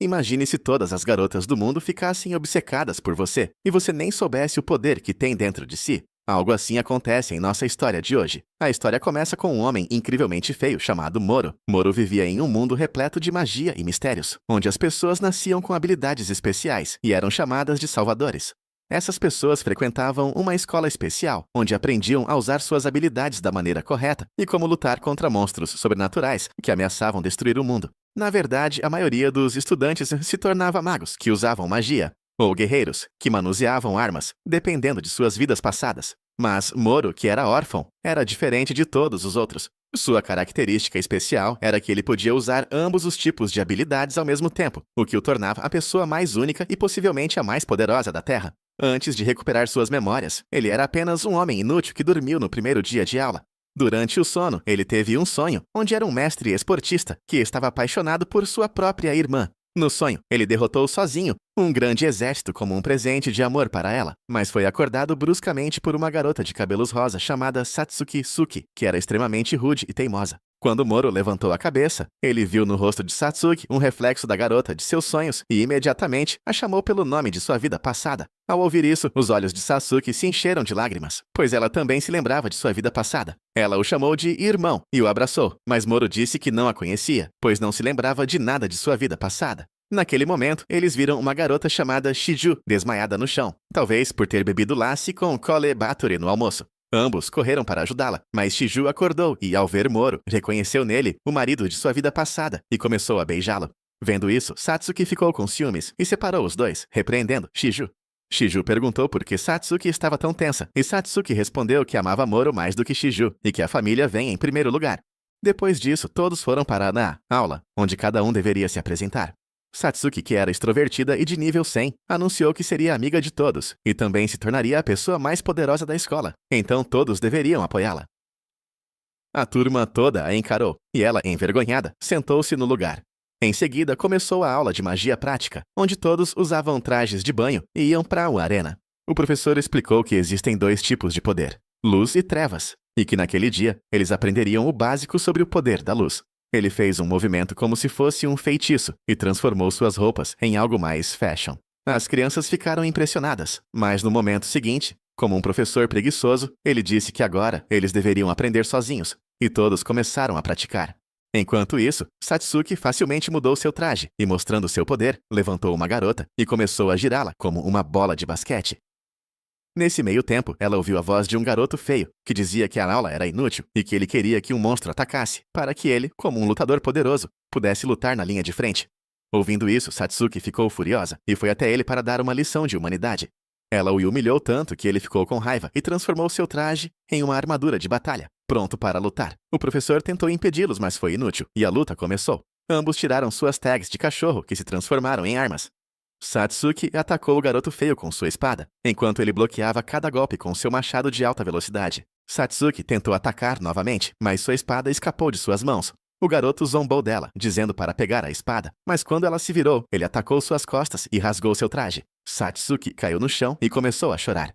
Imagine se todas as garotas do mundo ficassem obcecadas por você e você nem soubesse o poder que tem dentro de si. Algo assim acontece em nossa história de hoje. A história começa com um homem incrivelmente feio chamado Moro. Moro vivia em um mundo repleto de magia e mistérios, onde as pessoas nasciam com habilidades especiais e eram chamadas de salvadores. Essas pessoas frequentavam uma escola especial, onde aprendiam a usar suas habilidades da maneira correta e como lutar contra monstros sobrenaturais que ameaçavam destruir o mundo. Na verdade, a maioria dos estudantes se tornava magos, que usavam magia, ou guerreiros, que manuseavam armas, dependendo de suas vidas passadas. Mas Moro, que era órfão, era diferente de todos os outros. Sua característica especial era que ele podia usar ambos os tipos de habilidades ao mesmo tempo, o que o tornava a pessoa mais única e possivelmente a mais poderosa da Terra. Antes de recuperar suas memórias, ele era apenas um homem inútil que dormiu no primeiro dia de aula. Durante o sono, ele teve um sonho, onde era um mestre esportista que estava apaixonado por sua própria irmã. No sonho, ele derrotou sozinho um grande exército como um presente de amor para ela, mas foi acordado bruscamente por uma garota de cabelos rosa chamada Satsuki Suki, que era extremamente rude e teimosa. Quando Moro levantou a cabeça, ele viu no rosto de Satsuki um reflexo da garota de seus sonhos e imediatamente a chamou pelo nome de sua vida passada. Ao ouvir isso, os olhos de Satsuki se encheram de lágrimas, pois ela também se lembrava de sua vida passada. Ela o chamou de irmão e o abraçou, mas Moro disse que não a conhecia, pois não se lembrava de nada de sua vida passada. Naquele momento, eles viram uma garota chamada Shiju desmaiada no chão, talvez por ter bebido lassi com kole batore no almoço. Ambos correram para ajudá-la, mas Shiju acordou e, ao ver Moro, reconheceu nele o marido de sua vida passada e começou a beijá-lo. Vendo isso, Satsuki ficou com ciúmes e separou os dois, repreendendo Shiju. Shiju perguntou por que Satsuki estava tão tensa, e Satsuki respondeu que amava Moro mais do que Shiju e que a família vem em primeiro lugar. Depois disso, todos foram para a aula, onde cada um deveria se apresentar. Satsuki, que era extrovertida e de nível 100, anunciou que seria amiga de todos e também se tornaria a pessoa mais poderosa da escola, então todos deveriam apoiá-la. A turma toda a encarou, e ela, envergonhada, sentou-se no lugar. Em seguida, começou a aula de magia prática, onde todos usavam trajes de banho e iam para a arena. O professor explicou que existem dois tipos de poder, luz e trevas, e que naquele dia eles aprenderiam o básico sobre o poder da luz. Ele fez um movimento como se fosse um feitiço e transformou suas roupas em algo mais fashion. As crianças ficaram impressionadas, mas no momento seguinte, como um professor preguiçoso, ele disse que agora eles deveriam aprender sozinhos, e todos começaram a praticar. Enquanto isso, Satsuki facilmente mudou seu traje e, mostrando seu poder, levantou uma garota e começou a girá-la como uma bola de basquete. Nesse meio tempo, ela ouviu a voz de um garoto feio, que dizia que a aula era inútil e que ele queria que um monstro atacasse, para que ele, como um lutador poderoso, pudesse lutar na linha de frente. Ouvindo isso, Satsuki ficou furiosa e foi até ele para dar uma lição de humanidade. Ela o humilhou tanto que ele ficou com raiva e transformou seu traje em uma armadura de batalha, pronto para lutar. O professor tentou impedi-los, mas foi inútil, e a luta começou. Ambos tiraram suas tags de cachorro, que se transformaram em armas. Satsuki atacou o garoto feio com sua espada, enquanto ele bloqueava cada golpe com seu machado de alta velocidade. Satsuki tentou atacar novamente, mas sua espada escapou de suas mãos. O garoto zombou dela, dizendo para pegar a espada, mas quando ela se virou, ele atacou suas costas e rasgou seu traje. Satsuki caiu no chão e começou a chorar.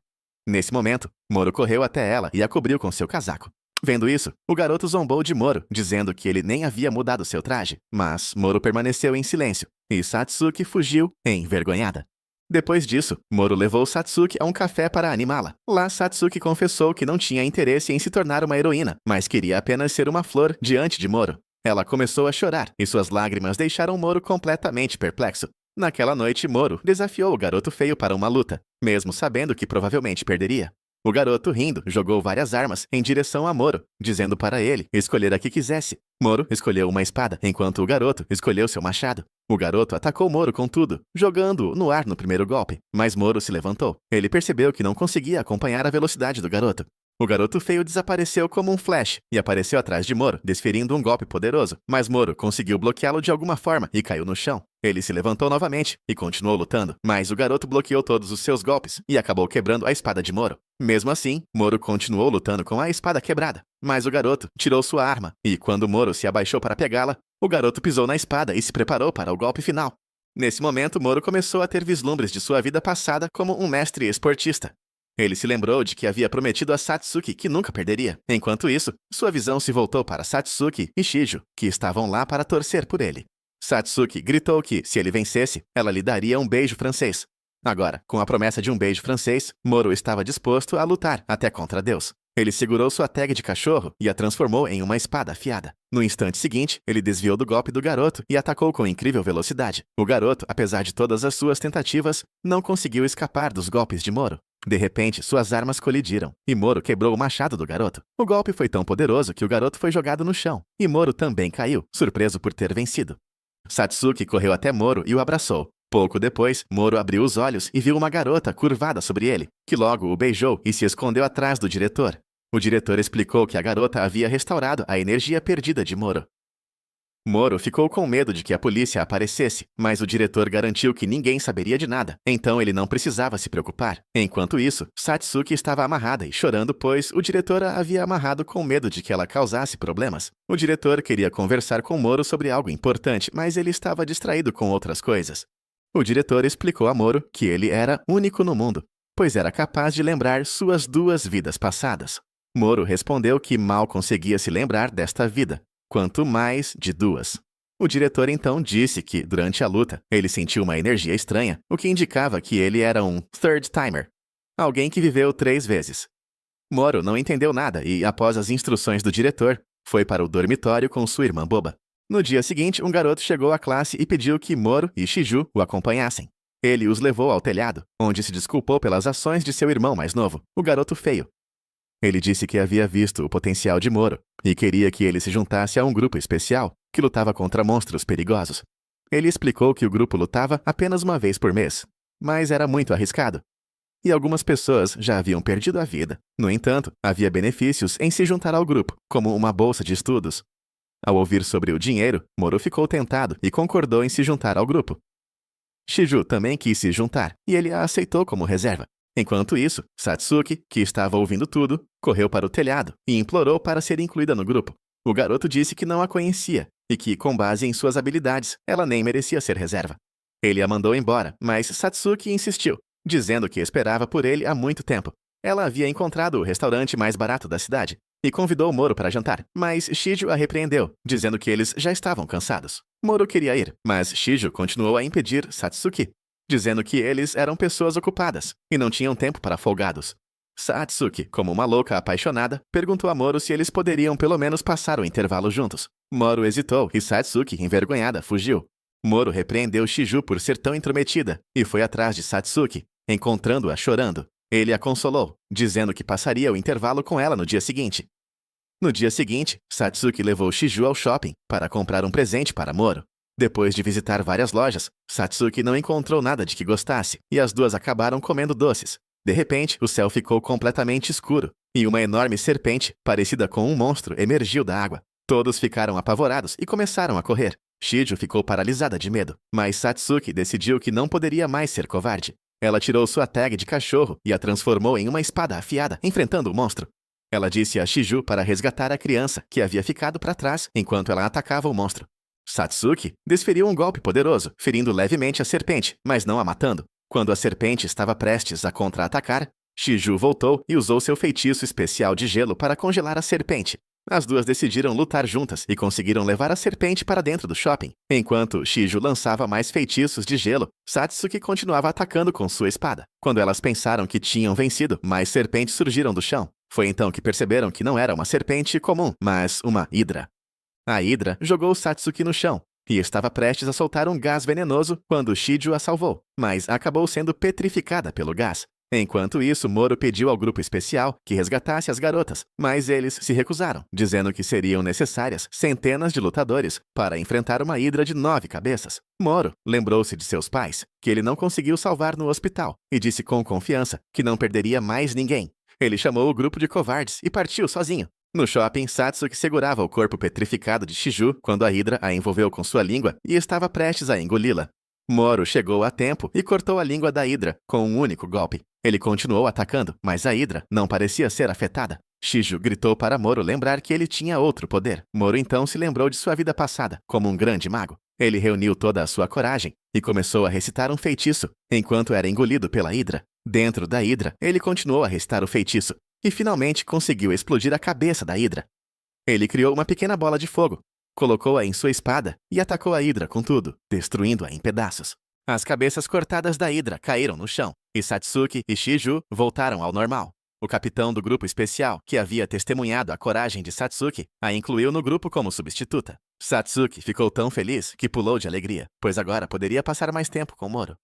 Nesse momento, Moro correu até ela e a cobriu com seu casaco. Vendo isso, o garoto zombou de Moro, dizendo que ele nem havia mudado seu traje, mas Moro permaneceu em silêncio, e Satsuki fugiu, envergonhada. Depois disso, Moro levou Satsuki a um café para animá-la. Lá, Satsuki confessou que não tinha interesse em se tornar uma heroína, mas queria apenas ser uma flor diante de Moro. Ela começou a chorar, e suas lágrimas deixaram Moro completamente perplexo. Naquela noite, Moro desafiou o garoto feio para uma luta, mesmo sabendo que provavelmente perderia. O garoto, rindo, jogou várias armas em direção a Moro, dizendo para ele escolher a que quisesse. Moro escolheu uma espada, enquanto o garoto escolheu seu machado. O garoto atacou Moro com tudo, jogando-o no ar no primeiro golpe, mas Moro se levantou. Ele percebeu que não conseguia acompanhar a velocidade do garoto. O garoto feio desapareceu como um flash e apareceu atrás de Moro, desferindo um golpe poderoso, mas Moro conseguiu bloqueá-lo de alguma forma e caiu no chão. Ele se levantou novamente e continuou lutando, mas o garoto bloqueou todos os seus golpes e acabou quebrando a espada de Moro. Mesmo assim, Moro continuou lutando com a espada quebrada, mas o garoto tirou sua arma e, quando Moro se abaixou para pegá-la, o garoto pisou na espada e se preparou para o golpe final. Nesse momento, Moro começou a ter vislumbres de sua vida passada como um mestre esportista. Ele se lembrou de que havia prometido a Satsuki que nunca perderia. Enquanto isso, sua visão se voltou para Satsuki e Shiju, que estavam lá para torcer por ele. Satsuki gritou que, se ele vencesse, ela lhe daria um beijo francês. Agora, com a promessa de um beijo francês, Moro estava disposto a lutar até contra Deus. Ele segurou sua tag de cachorro e a transformou em uma espada afiada. No instante seguinte, ele desviou do golpe do garoto e atacou com incrível velocidade. O garoto, apesar de todas as suas tentativas, não conseguiu escapar dos golpes de Moro. De repente, suas armas colidiram, e Moro quebrou o machado do garoto. O golpe foi tão poderoso que o garoto foi jogado no chão, e Moro também caiu, surpreso por ter vencido. Satsuki correu até Moro e o abraçou. Pouco depois, Moro abriu os olhos e viu uma garota curvada sobre ele, que logo o beijou e se escondeu atrás do diretor. O diretor explicou que a garota havia restaurado a energia perdida de Moro. Moro ficou com medo de que a polícia aparecesse, mas o diretor garantiu que ninguém saberia de nada, então ele não precisava se preocupar. Enquanto isso, Satsuki estava amarrada e chorando, pois o diretor a havia amarrado com medo de que ela causasse problemas. O diretor queria conversar com Moro sobre algo importante, mas ele estava distraído com outras coisas. O diretor explicou a Moro que ele era único no mundo, pois era capaz de lembrar suas 2 vidas passadas. Moro respondeu que mal conseguia se lembrar desta vida, quanto mais de 2. O diretor então disse que, durante a luta, ele sentiu uma energia estranha, o que indicava que ele era um third timer, alguém que viveu 3 vezes. Moro não entendeu nada e, após as instruções do diretor, foi para o dormitório com sua irmã boba. No dia seguinte, um garoto chegou à classe e pediu que Moro e Shiju o acompanhassem. Ele os levou ao telhado, onde se desculpou pelas ações de seu irmão mais novo, o garoto feio. Ele disse que havia visto o potencial de Moro e queria que ele se juntasse a um grupo especial que lutava contra monstros perigosos. Ele explicou que o grupo lutava apenas uma vez por mês, mas era muito arriscado. E algumas pessoas já haviam perdido a vida. No entanto, havia benefícios em se juntar ao grupo, como uma bolsa de estudos. Ao ouvir sobre o dinheiro, Moro ficou tentado e concordou em se juntar ao grupo. Shiju também quis se juntar, e ele a aceitou como reserva. Enquanto isso, Satsuki, que estava ouvindo tudo, correu para o telhado e implorou para ser incluída no grupo. O garoto disse que não a conhecia e que, com base em suas habilidades, ela nem merecia ser reserva. Ele a mandou embora, mas Satsuki insistiu, dizendo que esperava por ele há muito tempo. Ela havia encontrado o restaurante mais barato da cidade e convidou Moro para jantar, mas Shiju a repreendeu, dizendo que eles já estavam cansados. Moro queria ir, mas Shiju continuou a impedir Satsuki, dizendo que eles eram pessoas ocupadas e não tinham tempo para folgados. Satsuki, como uma louca apaixonada, perguntou a Moro se eles poderiam pelo menos passar o intervalo juntos. Moro hesitou e Satsuki, envergonhada, fugiu. Moro repreendeu Shiju por ser tão intrometida e foi atrás de Satsuki, encontrando-a chorando. Ele a consolou, dizendo que passaria o intervalo com ela no dia seguinte. No dia seguinte, Satsuki levou Shiju ao shopping para comprar um presente para Moro. Depois de visitar várias lojas, Satsuki não encontrou nada de que gostasse e as duas acabaram comendo doces. De repente, o céu ficou completamente escuro e uma enorme serpente, parecida com um monstro, emergiu da água. Todos ficaram apavorados e começaram a correr. Shiju ficou paralisada de medo, mas Satsuki decidiu que não poderia mais ser covarde. Ela tirou sua tag de cachorro e a transformou em uma espada afiada, enfrentando o monstro. Ela disse a Shiju para resgatar a criança, que havia ficado para trás enquanto ela atacava o monstro. Satsuki desferiu um golpe poderoso, ferindo levemente a serpente, mas não a matando. Quando a serpente estava prestes a contra-atacar, Shiju voltou e usou seu feitiço especial de gelo para congelar a serpente. As duas decidiram lutar juntas e conseguiram levar a serpente para dentro do shopping. Enquanto Shiju lançava mais feitiços de gelo, Satsuki continuava atacando com sua espada. Quando elas pensaram que tinham vencido, mais serpentes surgiram do chão. Foi então que perceberam que não era uma serpente comum, mas uma hidra. A hidra jogou Satsuki no chão e estava prestes a soltar um gás venenoso quando Shiju a salvou, mas acabou sendo petrificada pelo gás. Enquanto isso, Moro pediu ao grupo especial que resgatasse as garotas, mas eles se recusaram, dizendo que seriam necessárias centenas de lutadores para enfrentar uma hidra de 9 cabeças. Moro lembrou-se de seus pais, que ele não conseguiu salvar no hospital, e disse com confiança que não perderia mais ninguém. Ele chamou o grupo de covardes e partiu sozinho. No shopping, Satsuki segurava o corpo petrificado de Shiju quando a hidra a envolveu com sua língua e estava prestes a engoli-la. Moro chegou a tempo e cortou a língua da hidra com um único golpe. Ele continuou atacando, mas a hidra não parecia ser afetada. Shiju gritou para Moro lembrar que ele tinha outro poder. Moro então se lembrou de sua vida passada, como um grande mago. Ele reuniu toda a sua coragem e começou a recitar um feitiço, enquanto era engolido pela hidra. Dentro da hidra, ele continuou a recitar o feitiço e finalmente conseguiu explodir a cabeça da hidra. Ele criou uma pequena bola de fogo colocou-a em sua espada e atacou a Hidra com tudo, destruindo-a em pedaços. As cabeças cortadas da Hidra caíram no chão, e Satsuki e Shiju voltaram ao normal. O capitão do grupo especial, que havia testemunhado a coragem de Satsuki, a incluiu no grupo como substituta. Satsuki ficou tão feliz que pulou de alegria, pois agora poderia passar mais tempo com Moro.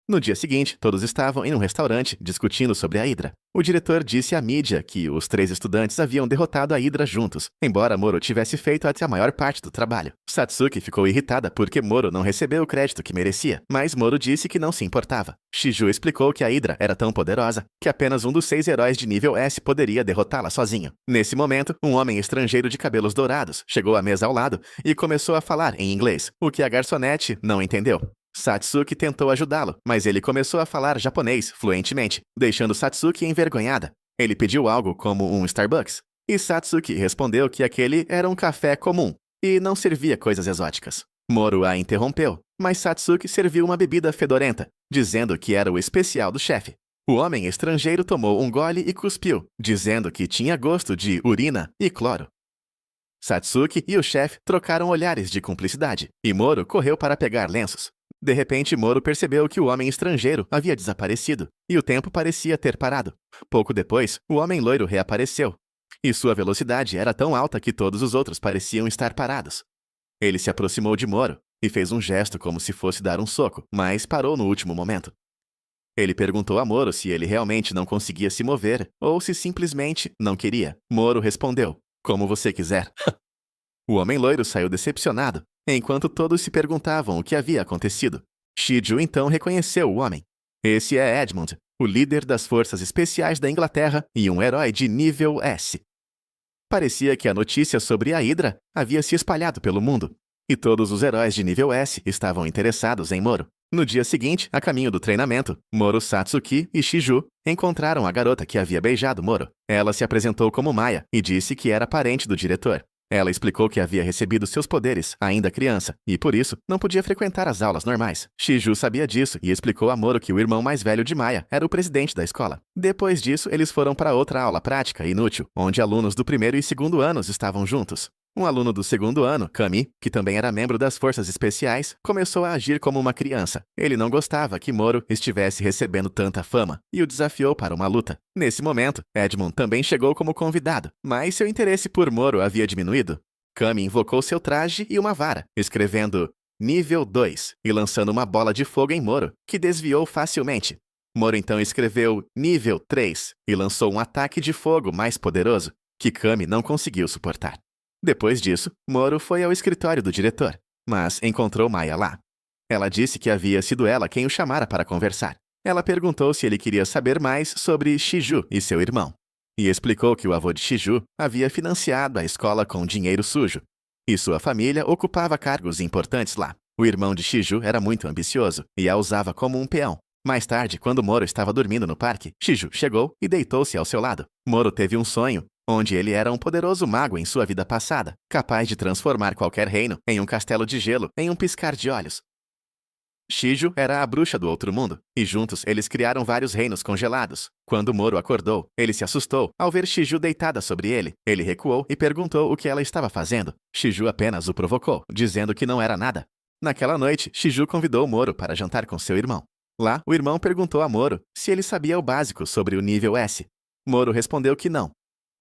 No dia seguinte, todos estavam em um restaurante discutindo sobre a Hidra. O diretor disse à mídia que os 3 estudantes haviam derrotado a Hidra juntos, embora Moro tivesse feito até a maior parte do trabalho. Satsuki ficou irritada porque Moro não recebeu o crédito que merecia, mas Moro disse que não se importava. Shiju explicou que a Hidra era tão poderosa que apenas um dos 6 heróis de nível S poderia derrotá-la sozinho. Nesse momento, um homem estrangeiro de cabelos dourados chegou à mesa ao lado e começou a falar em inglês, o que a garçonete não entendeu. Satsuki tentou ajudá-lo, mas ele começou a falar japonês fluentemente, deixando Satsuki envergonhada. Ele pediu algo como um Starbucks, e Satsuki respondeu que aquele era um café comum e não servia coisas exóticas. Moro a interrompeu, mas Satsuki serviu uma bebida fedorenta, dizendo que era o especial do chefe. O homem estrangeiro tomou um gole e cuspiu, dizendo que tinha gosto de urina e cloro. Satsuki e o chefe trocaram olhares de cumplicidade, e Moro correu para pegar lenços. De repente, Moro percebeu que o homem estrangeiro havia desaparecido, e o tempo parecia ter parado. Pouco depois, o homem loiro reapareceu, e sua velocidade era tão alta que todos os outros pareciam estar parados. Ele se aproximou de Moro e fez um gesto como se fosse dar um soco, mas parou no último momento. Ele perguntou a Moro se ele realmente não conseguia se mover ou se simplesmente não queria. Moro respondeu, como você quiser. O homem loiro saiu decepcionado, enquanto todos se perguntavam o que havia acontecido. Shiju então reconheceu o homem. Esse é Edmund, o líder das forças especiais da Inglaterra e um herói de nível S. Parecia que a notícia sobre a Hidra havia se espalhado pelo mundo, e todos os heróis de nível S estavam interessados em Moro. No dia seguinte, a caminho do treinamento, Moro, Satsuki e Shiju encontraram a garota que havia beijado Moro. Ela se apresentou como Maya e disse que era parente do diretor. Ela explicou que havia recebido seus poderes ainda criança e, por isso, não podia frequentar as aulas normais. Shiju sabia disso e explicou a Moro que o irmão mais velho de Maya era o presidente da escola. Depois disso, eles foram para outra aula prática inútil, onde alunos do 1º e 2º anos estavam juntos. Um aluno do 2º ano, Kami, que também era membro das Forças Especiais, começou a agir como uma criança. Ele não gostava que Moro estivesse recebendo tanta fama e o desafiou para uma luta. Nesse momento, Edmund também chegou como convidado, mas seu interesse por Moro havia diminuído. Kami invocou seu traje e uma vara, escrevendo Nível 2 e lançando uma bola de fogo em Moro, que desviou facilmente. Moro então escreveu Nível 3 e lançou um ataque de fogo mais poderoso, que Kami não conseguiu suportar. Depois disso, Moro foi ao escritório do diretor, mas encontrou Maya lá. Ela disse que havia sido ela quem o chamara para conversar. Ela perguntou se ele queria saber mais sobre Shiju e seu irmão, e explicou que o avô de Shiju havia financiado a escola com dinheiro sujo, e sua família ocupava cargos importantes lá. O irmão de Shiju era muito ambicioso e a usava como um peão. Mais tarde, quando Moro estava dormindo no parque, Shiju chegou e deitou-se ao seu lado. Moro teve um sonho onde ele era um poderoso mago em sua vida passada, capaz de transformar qualquer reino em um castelo de gelo em um piscar de olhos. Shiju era a bruxa do outro mundo, e juntos eles criaram vários reinos congelados. Quando Moro acordou, ele se assustou ao ver Shiju deitada sobre ele. Ele recuou e perguntou o que ela estava fazendo. Shiju apenas o provocou, dizendo que não era nada. Naquela noite, Shiju convidou Moro para jantar com seu irmão. Lá, o irmão perguntou a Moro se ele sabia o básico sobre o nível S. Moro respondeu que não.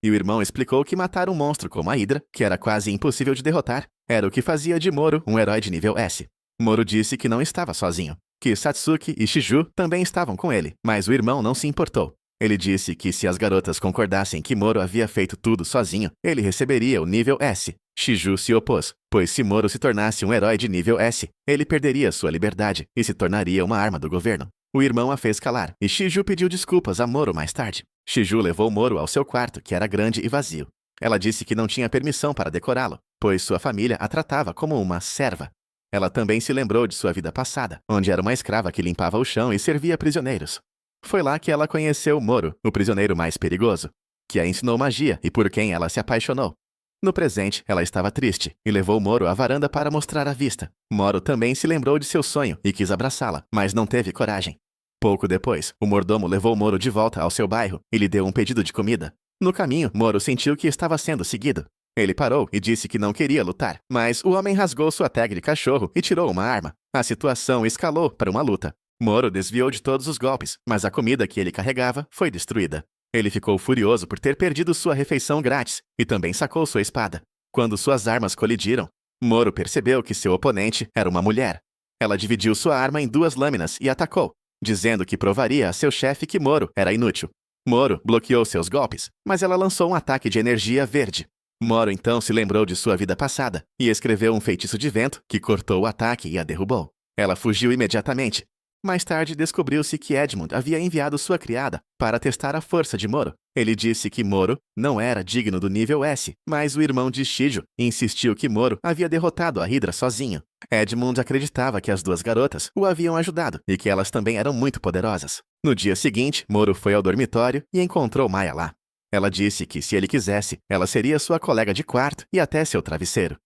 E o irmão explicou que matar um monstro como a Hidra, que era quase impossível de derrotar, era o que fazia de Moro um herói de nível S. Moro disse que não estava sozinho, que Satsuki e Shiju também estavam com ele, mas o irmão não se importou. Ele disse que se as garotas concordassem que Moro havia feito tudo sozinho, ele receberia o nível S. Shiju se opôs, pois se Moro se tornasse um herói de nível S, ele perderia sua liberdade e se tornaria uma arma do governo. O irmão a fez calar, e Shiju pediu desculpas a Moro mais tarde. Shiju levou Moro ao seu quarto, que era grande e vazio. Ela disse que não tinha permissão para decorá-lo, pois sua família a tratava como uma serva. Ela também se lembrou de sua vida passada, onde era uma escrava que limpava o chão e servia prisioneiros. Foi lá que ela conheceu Moro, o prisioneiro mais perigoso, que a ensinou magia e por quem ela se apaixonou. No presente, ela estava triste e levou Moro à varanda para mostrar a vista. Moro também se lembrou de seu sonho e quis abraçá-la, mas não teve coragem. Pouco depois, o mordomo levou Moro de volta ao seu bairro e lhe deu um pedido de comida. No caminho, Moro sentiu que estava sendo seguido. Ele parou e disse que não queria lutar, mas o homem rasgou sua tag de cachorro e tirou uma arma. A situação escalou para uma luta. Moro desviou de todos os golpes, mas a comida que ele carregava foi destruída. Ele ficou furioso por ter perdido sua refeição grátis e também sacou sua espada. Quando suas armas colidiram, Moro percebeu que seu oponente era uma mulher. Ela dividiu sua arma em 2 lâminas e atacou, dizendo que provaria a seu chefe que Moro era inútil. Moro bloqueou seus golpes, mas ela lançou um ataque de energia verde. Moro então se lembrou de sua vida passada e escreveu um feitiço de vento que cortou o ataque e a derrubou. Ela fugiu imediatamente. Mais tarde, descobriu-se que Edmund havia enviado sua criada para testar a força de Moro. Ele disse que Moro não era digno do nível S, mas o irmão de Shiju insistiu que Moro havia derrotado a Hydra sozinho. Edmund acreditava que as 2 garotas o haviam ajudado e que elas também eram muito poderosas. No dia seguinte, Moro foi ao dormitório e encontrou Maya lá. Ela disse que, se ele quisesse, ela seria sua colega de quarto e até seu travesseiro.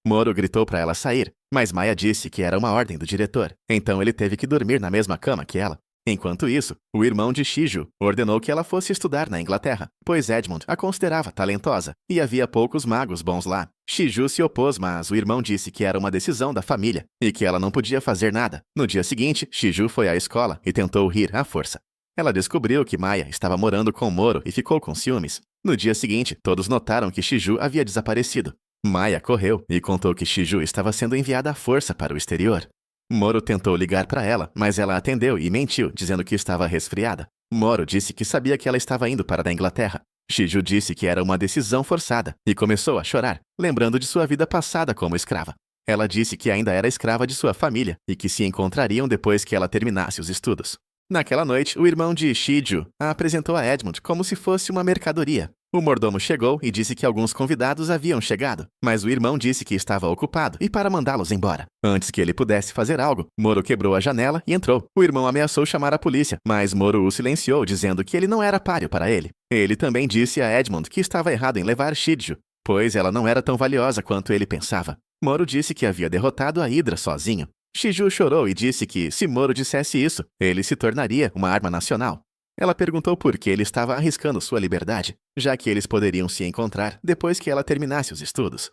Moro gritou para ela sair, mas Maya disse que era uma ordem do diretor, então ele teve que dormir na mesma cama que ela. Enquanto isso, o irmão de Shiju ordenou que ela fosse estudar na Inglaterra, pois Edmund a considerava talentosa e havia poucos magos bons lá. Shiju se opôs, mas o irmão disse que era uma decisão da família e que ela não podia fazer nada. No dia seguinte, Shiju foi à escola e tentou rir à força. Ela descobriu que Maya estava morando com Moro e ficou com ciúmes. No dia seguinte, todos notaram que Shiju havia desaparecido. Maya correu e contou que Shiju estava sendo enviada à força para o exterior. Moro tentou ligar para ela, mas ela atendeu e mentiu, dizendo que estava resfriada. Moro disse que sabia que ela estava indo para a Inglaterra. Shiju disse que era uma decisão forçada e começou a chorar, lembrando de sua vida passada como escrava. Ela disse que ainda era escrava de sua família e que se encontrariam depois que ela terminasse os estudos. Naquela noite, o irmão de Shiju a apresentou a Edmund como se fosse uma mercadoria. O mordomo chegou e disse que alguns convidados haviam chegado, mas o irmão disse que estava ocupado e para mandá-los embora. Antes que ele pudesse fazer algo, Moro quebrou a janela e entrou. O irmão ameaçou chamar a polícia, mas Moro o silenciou, dizendo que ele não era páreo para ele. Ele também disse a Edmund que estava errado em levar Shiju, pois ela não era tão valiosa quanto ele pensava. Moro disse que havia derrotado a Hydra sozinho. Shiju chorou e disse que, se Moro dissesse isso, ele se tornaria uma arma nacional. Ela perguntou por que ele estava arriscando sua liberdade, já que eles poderiam se encontrar depois que ela terminasse os estudos.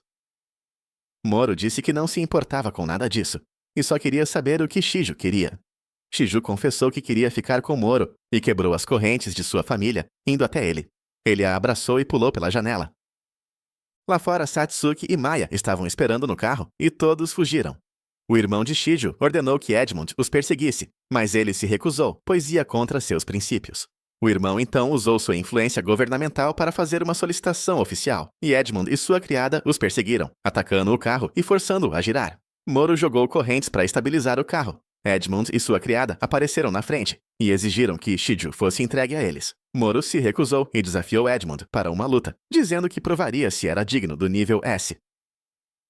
Moro disse que não se importava com nada disso, e só queria saber o que Shiju queria. Shiju confessou que queria ficar com Moro e quebrou as correntes de sua família, indo até ele. Ele a abraçou e pulou pela janela. Lá fora, Satsuki e Maya estavam esperando no carro e todos fugiram. O irmão de Shiju ordenou que Edmund os perseguisse, mas ele se recusou, pois ia contra seus princípios. O irmão então usou sua influência governamental para fazer uma solicitação oficial, e Edmund e sua criada os perseguiram, atacando o carro e forçando-o a girar. Moro jogou correntes para estabilizar o carro. Edmund e sua criada apareceram na frente e exigiram que Shiju fosse entregue a eles. Moro se recusou e desafiou Edmund para uma luta, dizendo que provaria se era digno do nível S.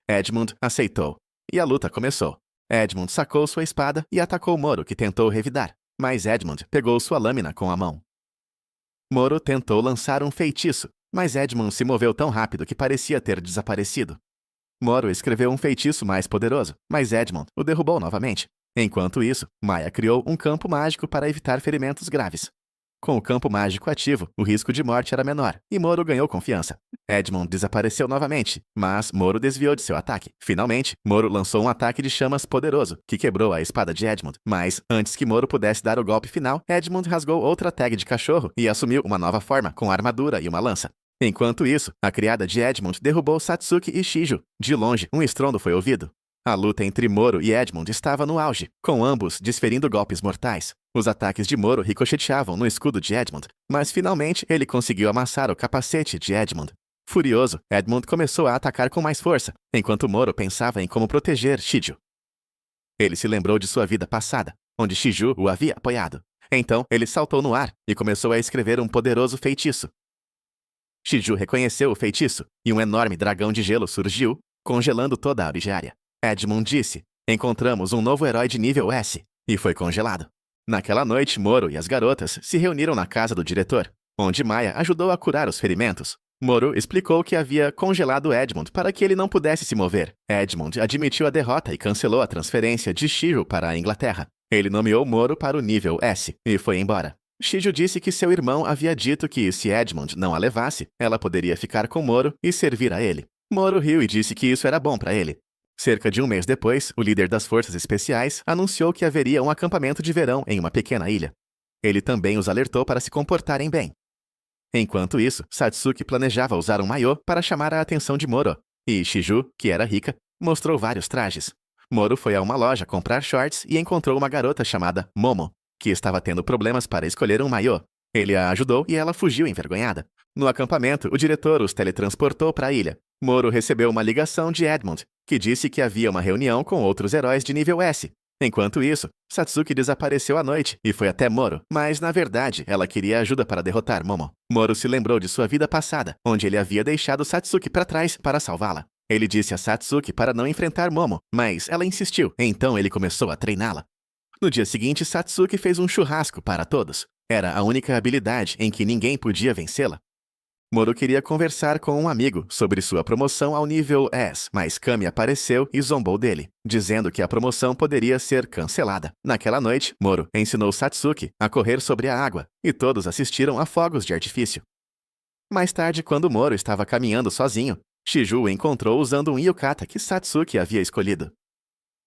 Edmund aceitou. E a luta começou. Edmund sacou sua espada e atacou Moro, que tentou revidar, mas Edmund pegou sua lâmina com a mão. Moro tentou lançar um feitiço, mas Edmund se moveu tão rápido que parecia ter desaparecido. Moro escreveu um feitiço mais poderoso, mas Edmund o derrubou novamente. Enquanto isso, Maya criou um campo mágico para evitar ferimentos graves. Com o campo mágico ativo, o risco de morte era menor, e Moro ganhou confiança. Edmund desapareceu novamente, mas Moro desviou de seu ataque. Finalmente, Moro lançou um ataque de chamas poderoso, que quebrou a espada de Edmund. Mas, antes que Moro pudesse dar o golpe final, Edmund rasgou outra tag de cachorro e assumiu uma nova forma, com armadura e uma lança. Enquanto isso, a criada de Edmund derrubou Satsuki e Shiju. De longe, um estrondo foi ouvido. A luta entre Moro e Edmund estava no auge, com ambos desferindo golpes mortais. Os ataques de Moro ricocheteavam no escudo de Edmund, mas finalmente ele conseguiu amassar o capacete de Edmund. Furioso, Edmund começou a atacar com mais força, enquanto Moro pensava em como proteger Shiju. Ele se lembrou de sua vida passada, onde Shiju o havia apoiado. Então, ele saltou no ar e começou a escrever um poderoso feitiço. Shiju reconheceu o feitiço, e um enorme dragão de gelo surgiu, congelando toda a Abijária. Edmund disse: "Encontramos um novo herói de nível S", e foi congelado. Naquela noite, Moro e as garotas se reuniram na casa do diretor, onde Maya ajudou a curar os ferimentos. Moro explicou que havia congelado Edmund para que ele não pudesse se mover. Edmund admitiu a derrota e cancelou a transferência de Shiju para a Inglaterra. Ele nomeou Moro para o nível S e foi embora. Shiju disse que seu irmão havia dito que, se Edmund não a levasse, ela poderia ficar com Moro e servir a ele. Moro riu e disse que isso era bom para ele. Cerca de um mês depois, o líder das forças especiais anunciou que haveria um acampamento de verão em uma pequena ilha. Ele também os alertou para se comportarem bem. Enquanto isso, Satsuki planejava usar um maiô para chamar a atenção de Moro, e Shiju, que era rica, mostrou vários trajes. Moro foi a uma loja comprar shorts e encontrou uma garota chamada Momo, que estava tendo problemas para escolher um maiô. Ele a ajudou e ela fugiu envergonhada. No acampamento, o diretor os teletransportou para a ilha. Moro recebeu uma ligação de Edmund, que disse que havia uma reunião com outros heróis de nível S. Enquanto isso, Satsuki desapareceu à noite e foi até Moro, mas na verdade ela queria ajuda para derrotar Momo. Moro se lembrou de sua vida passada, onde ele havia deixado Satsuki para trás para salvá-la. Ele disse a Satsuki para não enfrentar Momo, mas ela insistiu, então ele começou a treiná-la. No dia seguinte, Satsuki fez um churrasco para todos. Era a única habilidade em que ninguém podia vencê-la. Moro queria conversar com um amigo sobre sua promoção ao nível S, mas Kami apareceu e zombou dele, dizendo que a promoção poderia ser cancelada. Naquela noite, Moro ensinou Satsuki a correr sobre a água, e todos assistiram a fogos de artifício. Mais tarde, quando Moro estava caminhando sozinho, Shiju o encontrou usando um yukata que Satsuki havia escolhido.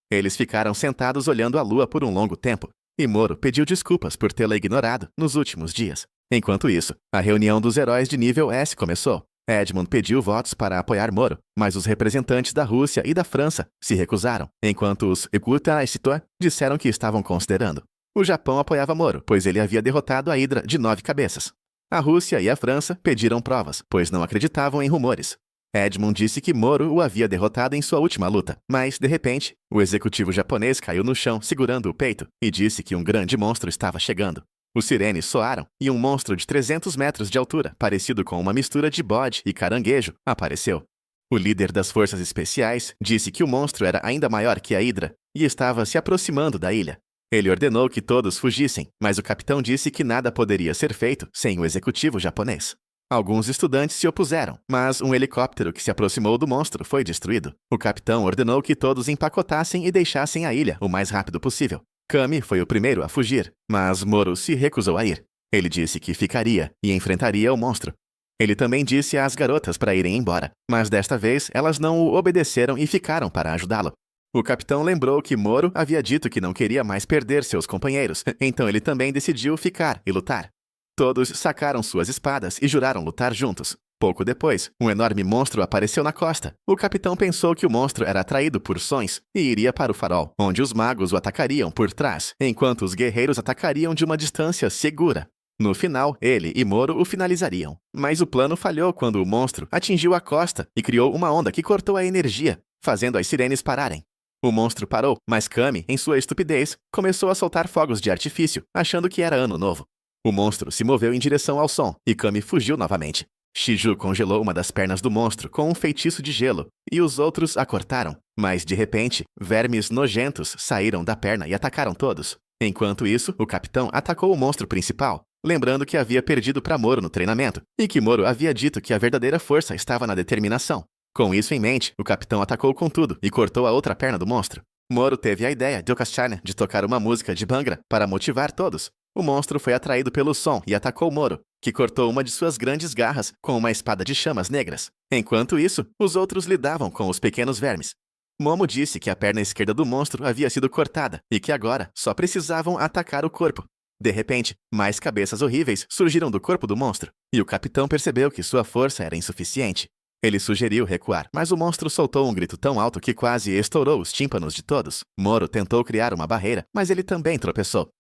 Eles ficaram sentados olhando a lua por um longo tempo, e Moro pediu desculpas por tê-la ignorado nos últimos dias. Enquanto isso, a reunião dos heróis de nível S começou. Edmund pediu votos para apoiar Moro, mas os representantes da Rússia e da França se recusaram, enquanto os Ekuta-Estua disseram que estavam considerando. O Japão apoiava Moro, pois ele havia derrotado a Hidra de 9 cabeças. A Rússia e a França pediram provas, pois não acreditavam em rumores. Edmund disse que Moro o havia derrotado em sua última luta, mas, de repente, o executivo japonês caiu no chão segurando o peito e disse que um grande monstro estava chegando. Os sirenes soaram e um monstro de 300 metros de altura, parecido com uma mistura de bode e caranguejo, apareceu. O líder das forças especiais disse que o monstro era ainda maior que a Hidra e estava se aproximando da ilha. Ele ordenou que todos fugissem, mas o capitão disse que nada poderia ser feito sem o executivo japonês. Alguns estudantes se opuseram, mas um helicóptero que se aproximou do monstro foi destruído. O capitão ordenou que todos empacotassem e deixassem a ilha o mais rápido possível. Kami foi o primeiro a fugir, mas Moro se recusou a ir. Ele disse que ficaria e enfrentaria o monstro. Ele também disse às garotas para irem embora, mas desta vez elas não o obedeceram e ficaram para ajudá-lo. O capitão lembrou que Moro havia dito que não queria mais perder seus companheiros, então ele também decidiu ficar e lutar. Todos sacaram suas espadas e juraram lutar juntos. Pouco depois, um enorme monstro apareceu na costa. O capitão pensou que o monstro era atraído por sons e iria para o farol, onde os magos o atacariam por trás, enquanto os guerreiros atacariam de uma distância segura. No final, ele e Moro o finalizariam. Mas o plano falhou quando o monstro atingiu a costa e criou uma onda que cortou a energia, fazendo as sirenes pararem. O monstro parou, mas Kami, em sua estupidez, começou a soltar fogos de artifício, achando que era ano novo. O monstro se moveu em direção ao som e Kami fugiu novamente. Shiju congelou uma das pernas do monstro com um feitiço de gelo, e os outros a cortaram. Mas, de repente, vermes nojentos saíram da perna e atacaram todos. Enquanto isso, o capitão atacou o monstro principal, lembrando que havia perdido para Moro no treinamento, e que Moro havia dito que a verdadeira força estava na determinação. Com isso em mente, o capitão atacou com tudo e cortou a outra perna do monstro. Moro teve a ideia de Okashana de tocar uma música de Bhangra para motivar todos. O monstro foi atraído pelo som e atacou Moro, que cortou uma de suas grandes garras com uma espada de chamas negras. Enquanto isso, os outros lidavam com os pequenos vermes. Momo disse que a perna esquerda do monstro havia sido cortada e que agora só precisavam atacar o corpo. De repente, mais cabeças horríveis surgiram do corpo do monstro, e o capitão percebeu que sua força era insuficiente. Ele sugeriu recuar, mas o monstro soltou um grito tão alto que quase estourou os tímpanos de todos. Moro tentou criar uma barreira, mas ele também tropeçou.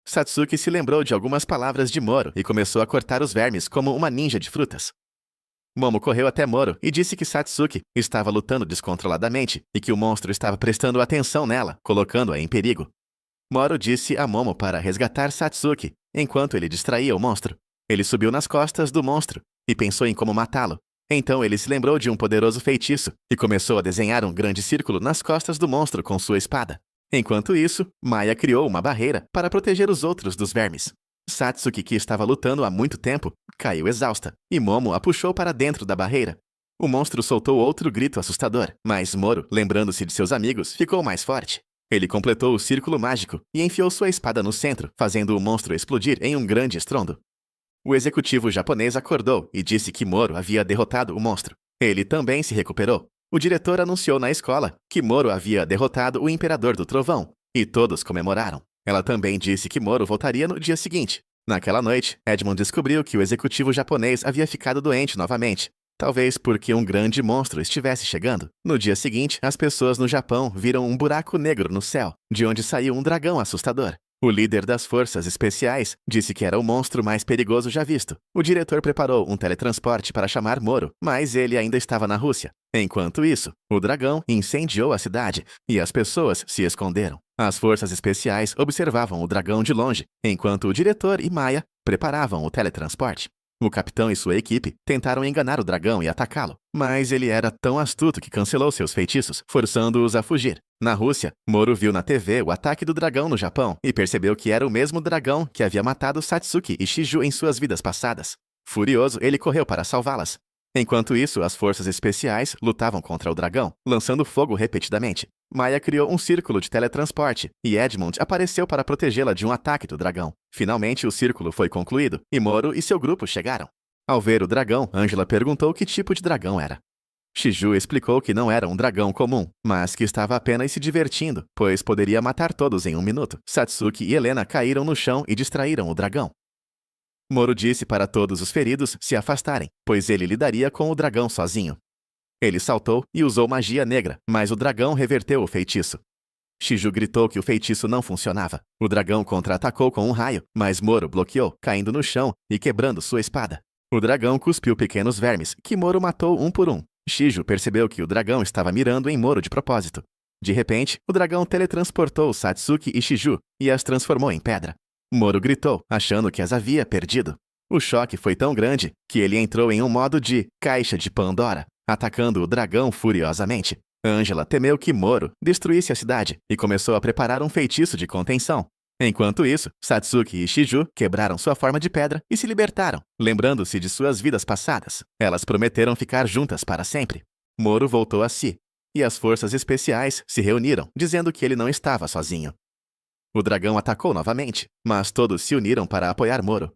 Satsuki se lembrou de algumas palavras de Moro e começou a cortar os vermes como uma ninja de frutas. Momo correu até Moro e disse que Satsuki estava lutando descontroladamente e que o monstro estava prestando atenção nela, colocando-a em perigo. Moro disse a Momo para resgatar Satsuki, enquanto ele distraía o monstro. Ele subiu nas costas do monstro e pensou em como matá-lo. Então ele se lembrou de um poderoso feitiço e começou a desenhar um grande círculo nas costas do monstro com sua espada. Enquanto isso, Maya criou uma barreira para proteger os outros dos vermes. Satsuki, que estava lutando há muito tempo, caiu exausta, e Momo a puxou para dentro da barreira. O monstro soltou outro grito assustador, mas Moro, lembrando-se de seus amigos, ficou mais forte. Ele completou o círculo mágico e enfiou sua espada no centro, fazendo o monstro explodir em um grande estrondo. O executivo japonês acordou e disse que Moro havia derrotado o monstro. Ele também se recuperou. O diretor anunciou na escola que Moro havia derrotado o Imperador do Trovão, e todos comemoraram. Ela também disse que Moro voltaria no dia seguinte. Naquela noite, Edmund descobriu que o executivo japonês havia ficado doente novamente. Talvez porque um grande monstro estivesse chegando. No dia seguinte, as pessoas no Japão viram um buraco negro no céu, de onde saiu um dragão assustador. O líder das forças especiais disse que era o monstro mais perigoso já visto. O diretor preparou um teletransporte para chamar Moro, mas ele ainda estava na Rússia. Enquanto isso, o dragão incendiou a cidade e as pessoas se esconderam. As forças especiais observavam o dragão de longe, enquanto o diretor e Maya preparavam o teletransporte. O capitão e sua equipe tentaram enganar o dragão e atacá-lo, mas ele era tão astuto que cancelou seus feitiços, forçando-os a fugir. Na Rússia, Moro viu na TV o ataque do dragão no Japão e percebeu que era o mesmo dragão que havia matado Satsuki e Shiju em suas vidas passadas. Furioso, ele correu para salvá-las. Enquanto isso, as forças especiais lutavam contra o dragão, lançando fogo repetidamente. Maya criou um círculo de teletransporte e Edmund apareceu para protegê-la de um ataque do dragão. Finalmente, o círculo foi concluído e Moro e seu grupo chegaram. Ao ver o dragão, Angela perguntou que tipo de dragão era. Shiju explicou que não era um dragão comum, mas que estava apenas se divertindo, pois poderia matar todos em um minuto. Satsuki e Helena caíram no chão e distraíram o dragão. Moro disse para todos os feridos se afastarem, pois ele lidaria com o dragão sozinho. Ele saltou e usou magia negra, mas o dragão reverteu o feitiço. Shiju gritou que o feitiço não funcionava. O dragão contra-atacou com um raio, mas Moro bloqueou, caindo no chão e quebrando sua espada. O dragão cuspiu pequenos vermes, que Moro matou um por um. Shiju percebeu que o dragão estava mirando em Moro de propósito. De repente, o dragão teletransportou Satsuki e Shiju e as transformou em pedra. Moro gritou, achando que as havia perdido. O choque foi tão grande que ele entrou em um modo de caixa de Pandora, atacando o dragão furiosamente. Angela temeu que Moro destruísse a cidade e começou a preparar um feitiço de contenção. Enquanto isso, Satsuki e Shiju quebraram sua forma de pedra e se libertaram, lembrando-se de suas vidas passadas. Elas prometeram ficar juntas para sempre. Moro voltou a si, e as forças especiais se reuniram, dizendo que ele não estava sozinho. O dragão atacou novamente, mas todos se uniram para apoiar Moro.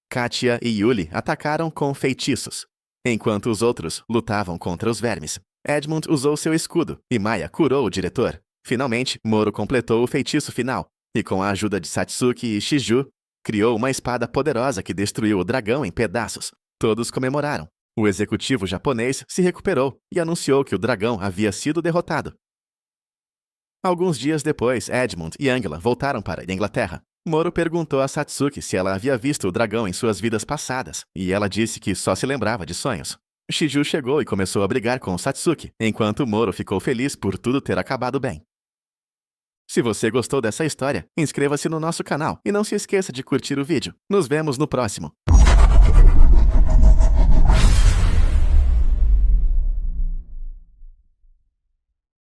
Katia e Yuli atacaram com feitiços, enquanto os outros lutavam contra os vermes. Edmund usou seu escudo e Maya curou o diretor. Finalmente, Moro completou o feitiço final e, com a ajuda de Satsuki e Shiju, criou uma espada poderosa que destruiu o dragão em pedaços. Todos comemoraram. O executivo japonês se recuperou e anunciou que o dragão havia sido derrotado. Alguns dias depois, Edmund e Angela voltaram para a Inglaterra. Moro perguntou a Satsuki se ela havia visto o dragão em suas vidas passadas, e ela disse que só se lembrava de sonhos. Shiju chegou e começou a brigar com Satsuki, enquanto Moro ficou feliz por tudo ter acabado bem. Se você gostou dessa história, inscreva-se no nosso canal e não se esqueça de curtir o vídeo. Nos vemos no próximo.